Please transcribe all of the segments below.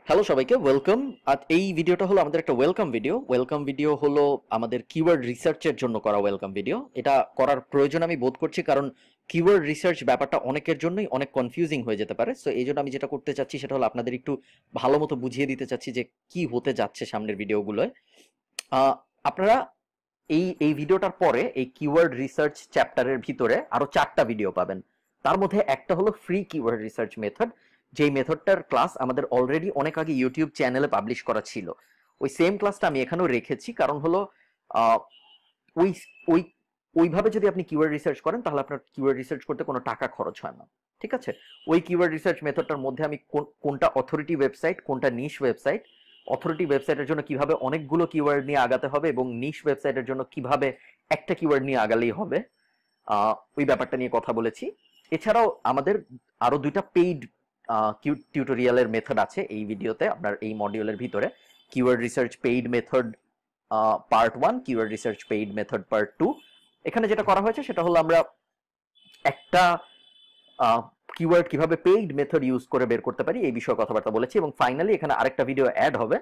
Hello সবাইকে welcome. আর এই ভিডিওটা হলো আমাদের একটা ওয়েলকাম ভিডিও হলো আমাদের কিওয়ার্ড রিসার্চের জন্য করা ওয়েলকাম ভিডিও। এটা করার প্রয়োজন আমি বোধ করছি, কারণ কিওয়ার্ড রিসার্চ ব্যাপারটা অনেকের জন্যই অনেক কনফিউজিং হয়ে যেতে পারে। সো এই জন্য আমি যেটা করতে চাচ্ছি সেটা হলো আপনাদের একটু ভালো মতো বুঝিয়ে দিতে চাচ্ছি যে কি হতে যাচ্ছে সামনের ভিডিওগুলোয়। আপনারা এই এই ভিডিওটার পরে এই কিওয়ার্ড রিসার্চ চ্যাপ্টারের ভিতরে আরো 4টা ভিডিও পাবেন। তার মধ্যে একটা হলো ফ্রি কিওয়ার্ড রিসার্চ মেথড, যেই মেথডটার ক্লাস আমাদের অলরেডি অনেক আগে ইউটিউব চ্যানেলে পাবলিশ করা ছিল। ওই সেম ক্লাসটা আমি এখানেও রেখেছি, কারণ হলো আহ, ওই ওই ওইভাবে যদি আপনি কিওয়ার্ড রিসার্চ করেন তাহলে আপনার কিওয়ার্ড রিসার্চ করতে কোনো টাকা খরচ হয় না। ঠিক আছে? ওই কিওয়ার্ড রিসার্চ মেথডটার মধ্যে আমি কোনটা অথরিটি ওয়েবসাইট, কোনটা নিশ ওয়েবসাইট, অথরিটি ওয়েবসাইটের জন্য কিভাবে অনেকগুলো কিওয়ার্ড নিয়ে আগাতে হবে এবং নিশ ওয়েবসাইটের জন্য কিভাবে একটা কিওয়ার্ড নিয়ে আগালেই হবে, ওই ব্যাপারটা নিয়ে কথা বলেছি। এছাড়াও আমাদের আরো 2টা পেইড টিউটোরিয়ালের মেথড আছে এই ভিডিওতে, আপনার এই মডিউলের ভিতরে। Keyword research paid method part 1, keyword research paid method part 2। এখানে যেটা করা হয়েছে সেটা হলো আমরা একটা কিওয়ার্ড কিভাবে পেইড মেথড ইউজ করে বের করতে পারি এই বিষয়ে কথাবার্তা বলেছি, এবং ফাইনালি এখানে আরেকটা ভিডিও অ্যাড হবে।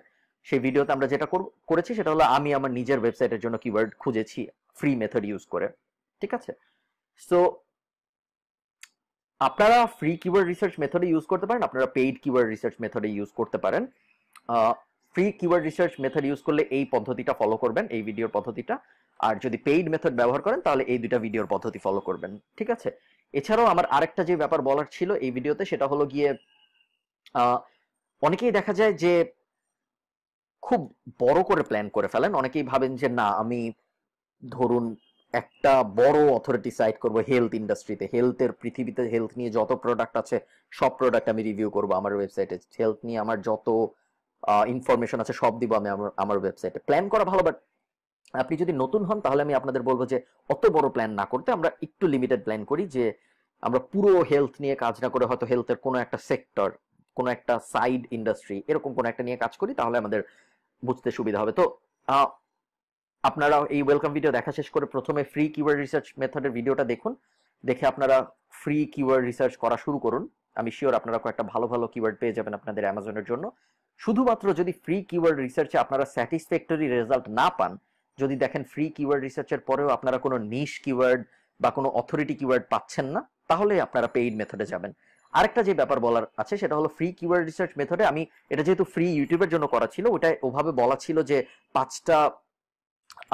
সেই ভিডিওতে আমরা যেটা করেছি সেটা হলো আমি আমার নিজের ওয়েবসাইটের জন্য কিওয়ার্ড খুঁজেছি ফ্রি মেথড ইউজ করে। ঠিক আছে? সো আপনারা ফ্রি কিওয়ার্ড রিসার্চ মেথডে ইউজ করতে পারেন, আপনারা পেইড কিওয়ার্ড রিসার্চ মেথডে ইউজ করতে পারেন। Free keyword research method use করলে এই পদ্ধতিটা ফলো করবেন, এই ভিডিওর পদ্ধতিটা। আর যদি পেইড মেথড ব্যবহার করেন তাহলে এই 2টা ভিডিওর পদ্ধতি ফলো করবেন। ঠিক আছে? এছাড়াও আমার আরেকটা যে ব্যাপার বলার ছিল এই ভিডিওতে সেটা হলো গিয়ে অনেকেই দেখা যায় যে খুব বড় করে প্ল্যান করে ফেলেন। অনেকেই ভাবেন যে না, আমি ধরুন একটা বড় অথরিটি সাইট করব হেলথ ইন্ডাস্ট্রিতে, হেলথের পৃথিবীতে হেলথ নিয়ে যত প্রোডাক্ট আছে সব প্রোডাক্ট আমি রিভিউ করব আমার ওয়েবসাইটে, হেলথ নিয়ে আমার যত ইনফরমেশন আছে সব দিব আমি আমার ওয়েবসাইটে। প্ল্যান করা ভালো, বাট আপনি যদি নতুন হন তাহলে আমি আপনাদের বলবো যে অত বড় প্ল্যান না করতে, আমরা একটু লিমিটেড প্ল্যান করি। যে আমরা পুরো হেলথ নিয়ে কাজ না করে হয়তো হেলথের কোনো একটা সেক্টর, কোনো একটা সাইড ইন্ডাস্ট্রি, এরকম কোনো একটা নিয়ে কাজ করি, তাহলে আমাদের বুঝতে সুবিধা হবে। তো আপনারা এই ওয়েলকাম ভিডিও দেখা শেষ করে প্রথমে ফ্রি কিওয়ার্ড রিসার্চ মেথডের ভিডিওটা দেখুন, দেখে আপনারা ফ্রি কিওয়ার্ড রিসার্চ করা শুরু করুন। আমি শিওর আপনারা কয়েকটা ভালো ভালো কিওয়ার্ড পেয়ে যাবেন আপনাদের অ্যামাজনের জন্য। শুধুমাত্র যদি ফ্রি কিওয়ার্ড রিসার্চে আপনারা স্যাটিসফ্যাক্টরি রেজাল্ট না পান, যদি দেখেন ফ্রি কিওয়ার্ড রিসার্চের পরেও আপনারা কোনো নিশ কিওয়ার্ড বা কোনো অথরিটি কিওয়ার্ড পাচ্ছেন না, তাহলে আপনারা পেইড মেথডে যাবেন। আরেকটা যে ব্যাপার বলার আছে সেটা হলো ফ্রি কিওয়ার্ড রিসার্চ মেথডে আমি, এটা যেহেতু ফ্রি ইউটিউবের জন্য করা ছিল, ওটা ওভাবে বলা ছিল যে 5টা,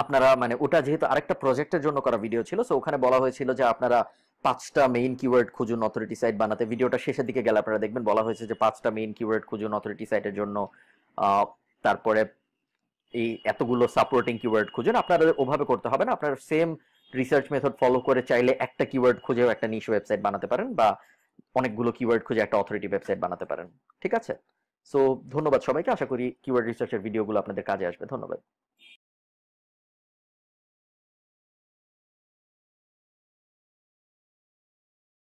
আপনারা মানে ওটা যেহেতু আরেকটা প্রজেক্টের জন্য করা ভিডিও ছিল, সো ওখানে বলা হয়েছিল যে আপনারা 5টা মেইন কিওয়ার্ড খুঁজুন অথরিটি সাইট বানাতে। ভিডিওটা শেষের দিকে গেলে আপনারা দেখবেন বলা হয়েছে যে 5টা মেইন কিওয়ার্ড খুঁজুন অথরিটি সাইটের জন্য, তারপরে এই এতগুলো সাপোর্টিং কিওয়ার্ড খুঁজুন। আপনারা ওভাবে করতে হবে না, আপনারা সেম রিসার্চ মেথড ফলো করে চাইলে একটা কিওয়ার্ড খুঁজেও একটা নিশ ওয়েবসাইট বানাতে পারেন, বা অনেকগুলো কিওয়ার্ড খুঁজে একটা অথরিটি ওয়েবসাইট বানাতে পারেন। ঠিক আছে? সো ধন্যবাদ সবাইকে, আশা করি কিওয়ার্ড রিসার্চের ভিডিওগুলো আপনাদের কাজে আসবে। ধন্যবাদ।